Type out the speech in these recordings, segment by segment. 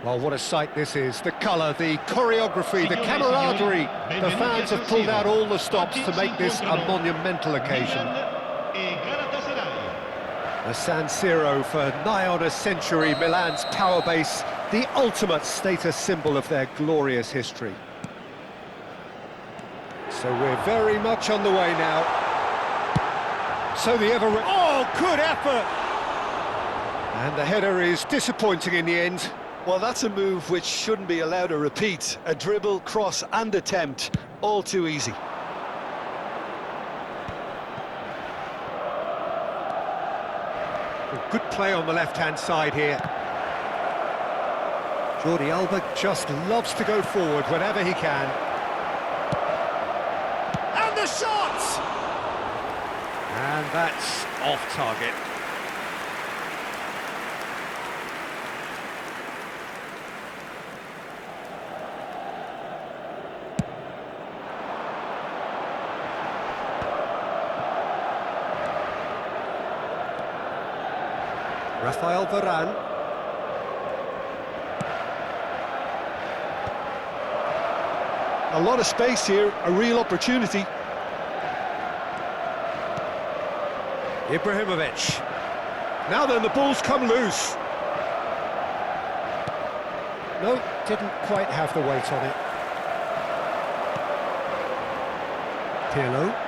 Well, what a sight this is. The colour, the choreography, the camaraderie. The fans have pulled out all the stops to make this a monumental occasion. The San Siro for nigh on a century, Milan's power base, the ultimate status symbol of their glorious history. So we're very much on the way now. So the oh, good effort! And the header is disappointing in the end. Well, that's a move which shouldn't be allowed to repeat. A dribble, cross and attempt, all too easy. Good play on the left-hand side here. Jordi Alba just loves to go forward whenever he can. And the shot! And that's off target. Rafael Varane. A lot of space here, a real opportunity. Ibrahimovic. Now then, the ball's come loose. No, didn't quite have the weight on it. Pirlo.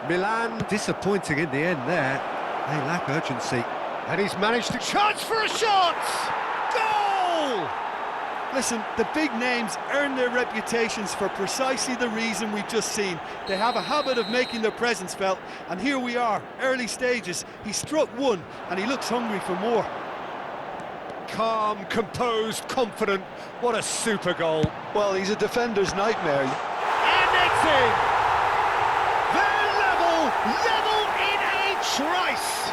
Milan disappointing in the end there. They lack urgency. And he's managed to... Chance for a shot! Goal! Listen, the big names earn their reputations for precisely the reason we've just seen. They have a habit of making their presence felt, and here we are, early stages. He struck one, and he looks hungry for more. Calm, composed, confident. What a super goal. Well, he's a defender's nightmare. And it's in! They're level in a trice!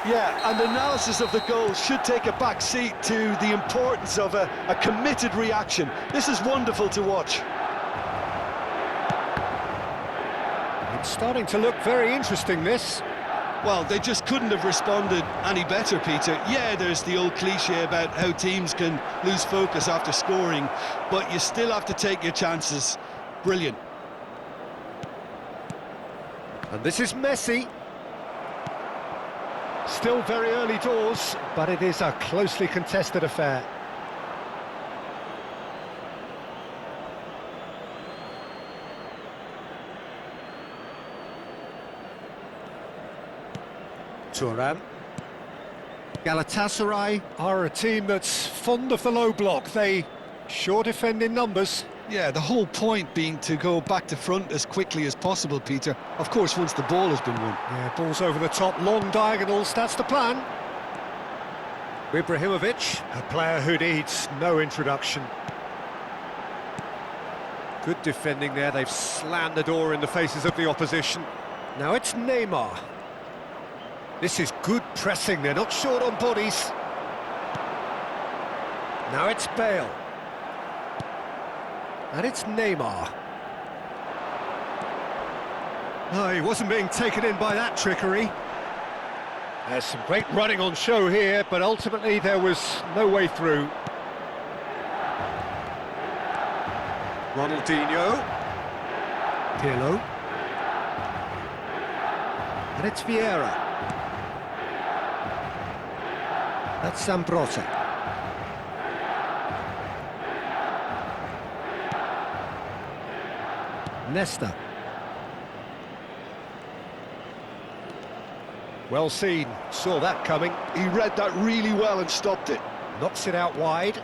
Yeah, and analysis of the goal should take a back seat to the importance of a committed reaction. This is wonderful to watch. It's starting to look very interesting, this. Well, they just couldn't have responded any better, Peter. Yeah, there's the old cliche about how teams can lose focus after scoring, but you still have to take your chances. Brilliant. And this is Messi. Still very early doors, but it is a closely contested affair. Thuram. Galatasaray are a team that's fond of the low block. They sure defend in numbers. Yeah, the whole point being to go back to front as quickly as possible, Peter. Of course, once the ball has been won. Yeah, balls over the top, long diagonals, that's the plan. Ibrahimovic, a player who needs no introduction. Good defending there, they've slammed the door in the faces of the opposition. Now it's Neymar. This is good pressing, they're not short on bodies. Now it's Bale. And it's Neymar. Oh, he wasn't being taken in by that trickery. There's some great running on show here, but ultimately there was no way through. Ronaldinho. Pirlo. And it's Vieira. That's Zambrotta. Nesta. Well seen, saw that coming. He read that really well and stopped it. Knocks it out wide.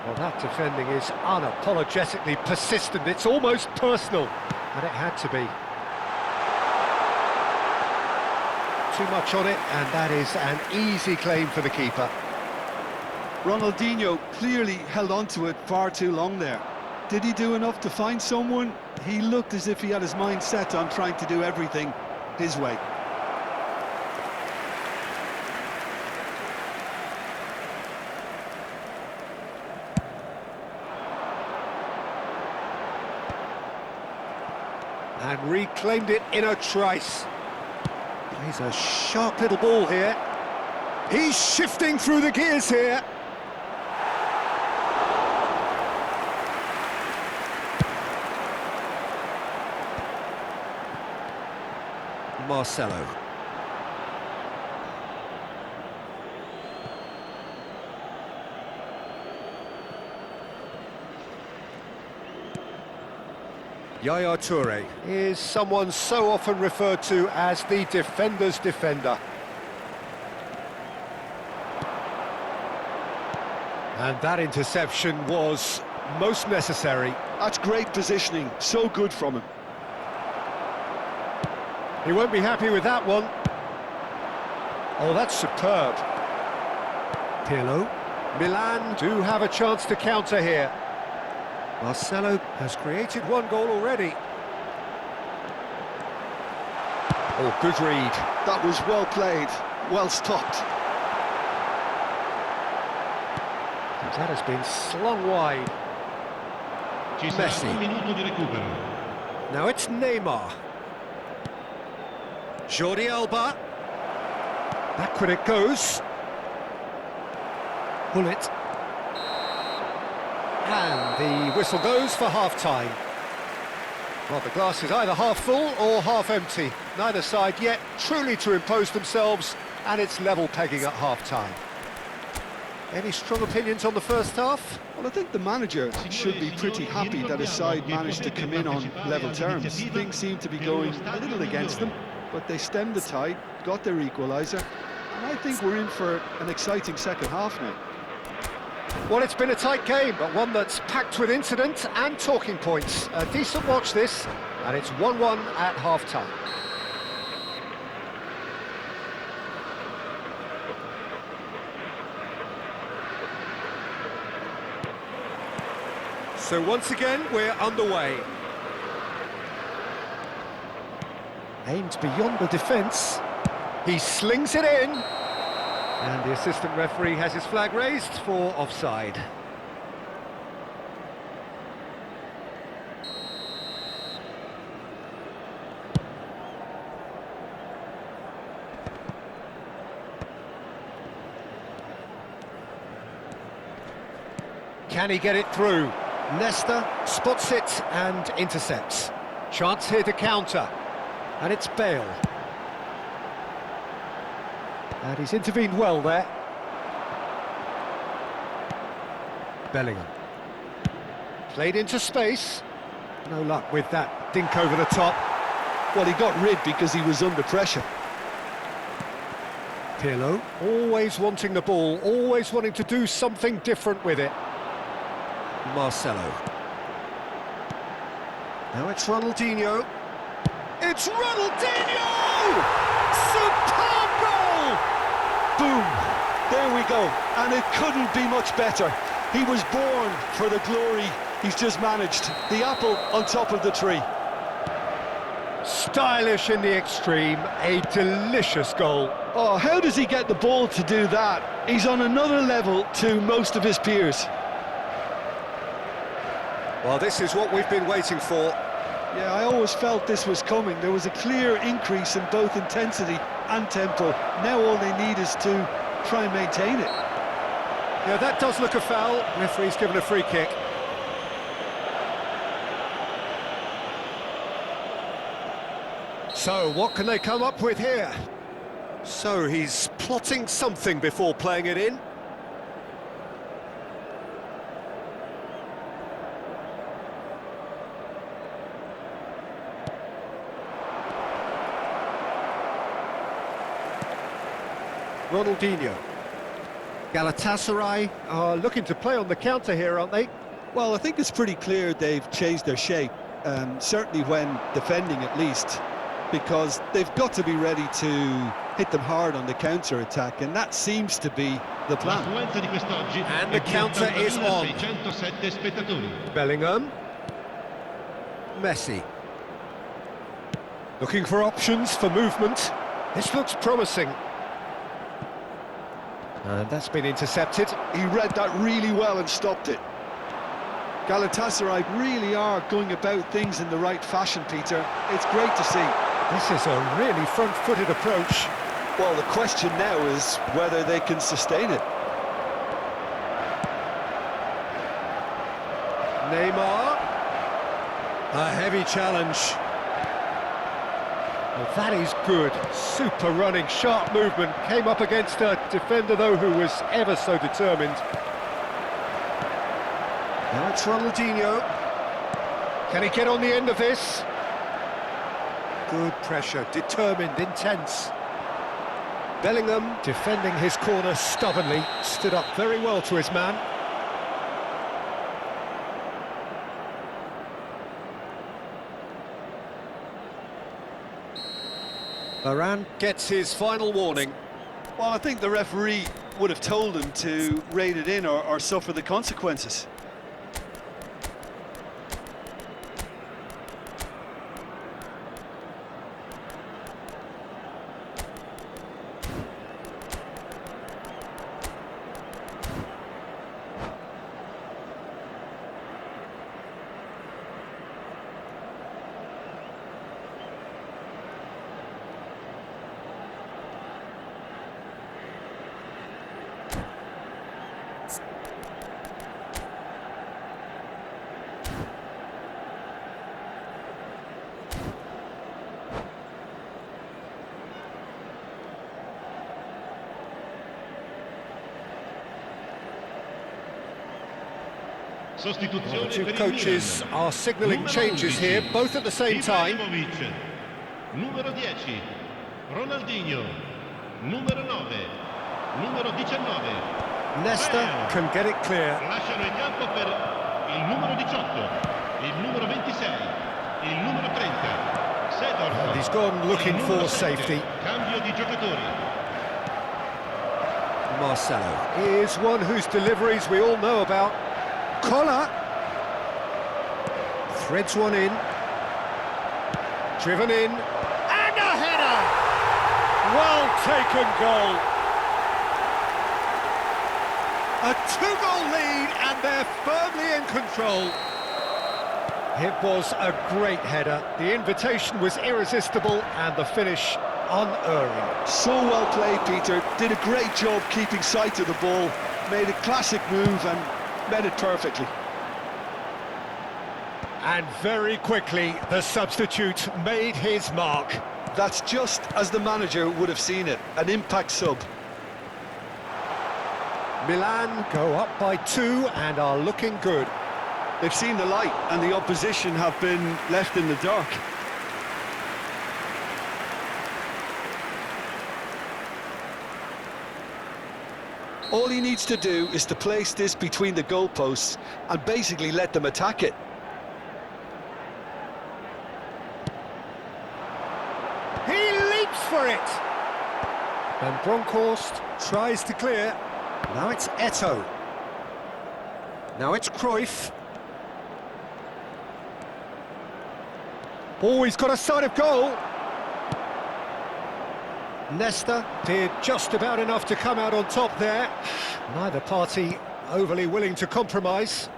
Well, that defending is unapologetically persistent. It's almost personal, and it had to be. Too much on it, and that is an easy claim for the keeper. Ronaldinho clearly held on to it far too long there. Did he do enough to find someone? He looked as if he had his mind set on trying to do everything his way. and reclaimed it in a trice. Plays a sharp little ball here. He's shifting through the gears here. Marcelo. Yaya Toure is someone so often referred to as the defender's defender. And that interception was most necessary. That's great positioning, so good from him. He won't be happy with that one. Oh, that's superb. Pirlo. Milan do have a chance to counter here. Marcelo has created one goal already. Oh, good read. That was well played, well stopped. That has been slung wide. Messi. Now it's Neymar. Jordi Alba. Backward it goes. Bullet. And the whistle goes for half-time. Well, the glass is either half full or half empty. Neither side yet truly to impose themselves, and it's level pegging at half-time. Any strong opinions on the first half? Well, I think the manager should be pretty happy that his side managed to come in on level terms. Things seem to be going a little against them, but they stemmed the tide, got their equaliser, and I think we're in for an exciting second half now. Well, it's been a tight game, but one that's packed with incident and talking points. A decent watch this, and it's 1-1 at half-time. So once again, we're underway. Aimed beyond the defence. He slings it in. And the assistant referee has his flag raised for offside. Can he get it through? Nesta spots it and intercepts. Chance here to counter. And it's Bale. And he's intervened well there. Bellingham. Played into space. No luck with that dink over the top. Well, he got rid because he was under pressure. Pirlo, always wanting the ball, always wanting to do something different with it. Marcelo. Now it's Ronaldinho. It's Ronaldinho! Superb goal! Boom! There we go. And it couldn't be much better. He was born for the glory he's just managed. The apple on top of the tree. Stylish in the extreme, a delicious goal. Oh, how does he get the ball to do that? He's on another level to most of his peers. Well, this is what we've been waiting for. Yeah, I always felt this was coming. There was a clear increase in both intensity and tempo. Now all they need is to try and maintain it. Yeah, that does look a foul. Referee's given a free kick. So, what can they come up with here? So, he's plotting something before playing it in. Ronaldinho. Galatasaray are looking to play on the counter here, aren't they? Well, I think it's pretty clear they've changed their shape, certainly when defending at least, because they've got to be ready to hit them hard on the counter-attack, and that seems to be the plan. And the counter is on. Bellingham. Messi. Looking for options for movement. This looks promising. And that's been intercepted. He read that really well and stopped it. Galatasaray really are going about things in the right fashion, Peter. It's great to see. This is a really front-footed approach. Well, the question now is whether they can sustain it. Neymar. A heavy challenge. Well, that is good. Super running, sharp movement. Came up against a defender, though, who was ever so determined. Now it's Ronaldinho. Can he get on the end of this? Good pressure, determined, intense. Bellingham defending his corner stubbornly, stood up very well to his man. Varane gets his final warning. Well, I think the referee would have told him to rein it in or suffer the consequences. The two coaches are signalling changes here, both at the same time. Numero 10, Ronaldinho. Numero 9, numero 19. Nesta can get it clear. Lasciano il campo per il numero 18, il numero 26, il numero 30. Seedorf. He's gone looking for safety. Cambio di giocatori. Marcelo is one whose deliveries we all know about. Collar threads one in, driven in, and a header! Well taken goal. A two-goal lead, and they're firmly in control. It was a great header. The invitation was irresistible, and the finish unerring. So well played, Peter. Did a great job keeping sight of the ball. Made a classic move and met it perfectly. And very quickly, the substitute made his mark. That's just as the manager would have seen it, an impact sub. Milan go up by 2 and are looking good. They've seen the light and the opposition have been left in the dark. All he needs to do is to place this between the goalposts and basically let them attack it. He leaps for it! And Bronkhorst tries to clear. Now it's Eto'o. Now it's Cruyff. Oh, he's got a sight of goal. Nesta did just about enough to come out on top there. Neither party overly willing to compromise.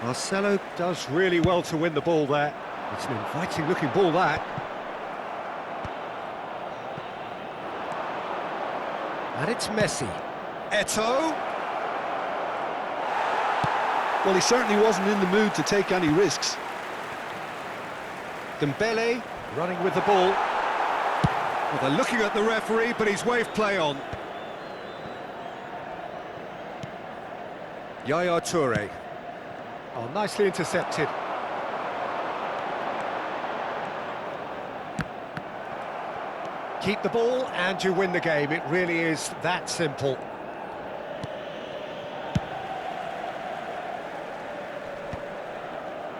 Marcelo does really well to win the ball there. It's an inviting looking ball, that. And it's Messi. Eto'o. Well, he certainly wasn't in the mood to take any risks. Dembele running with the ball. Well, they're looking at the referee, but he's waved play on. Yaya Toure. Oh, nicely intercepted. Keep the ball and you win the game. It really is that simple.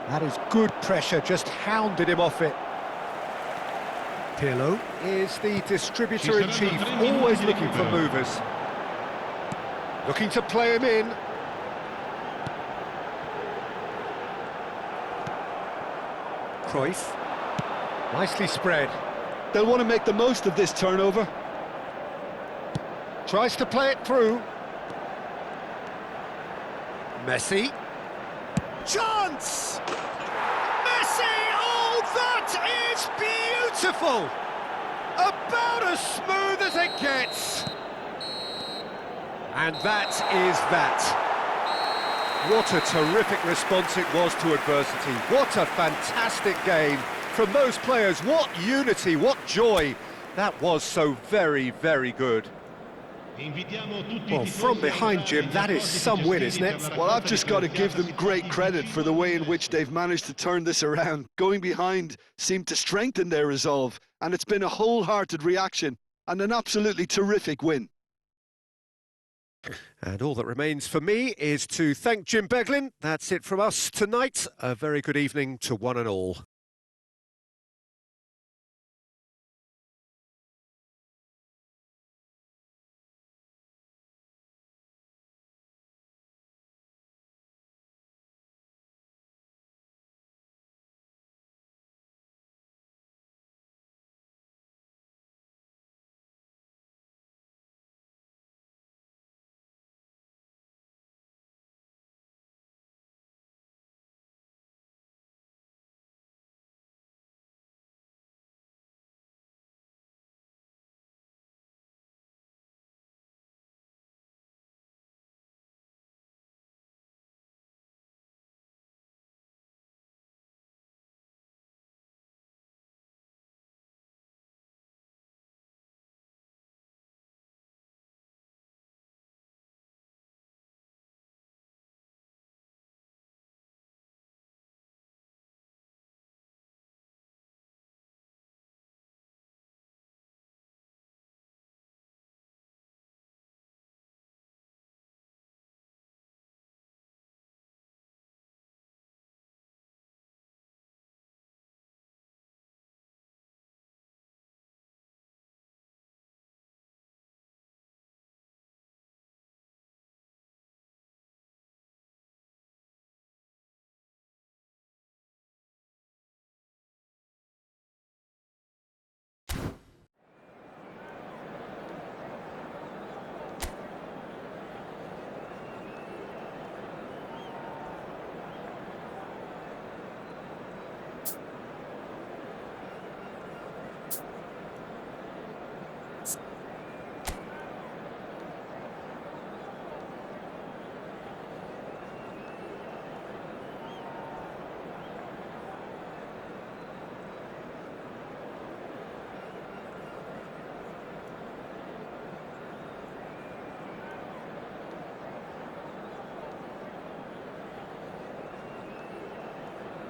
That is good pressure, just hounded him off it. Pirlo is the distributor-in-chief, always looking for movers. Looking to play him in. Cruyff. Nicely spread. They'll want to make the most of this turnover. Tries to play it through. Messi. Chance! Messi! Oh, that is beautiful! About as smooth as it gets. And that is that. What a terrific response it was to adversity. What a fantastic game from those players. What unity, what joy. That was so very, very good. Well, from behind, Jim, that is some win, isn't it? Well, I've just got to give them great credit for the way in which they've managed to turn this around. Going behind seemed to strengthen their resolve, and it's been a wholehearted reaction and an absolutely terrific win. And all that remains for me is to thank Jim Beglin. That's it from us tonight. A very good evening to one and all.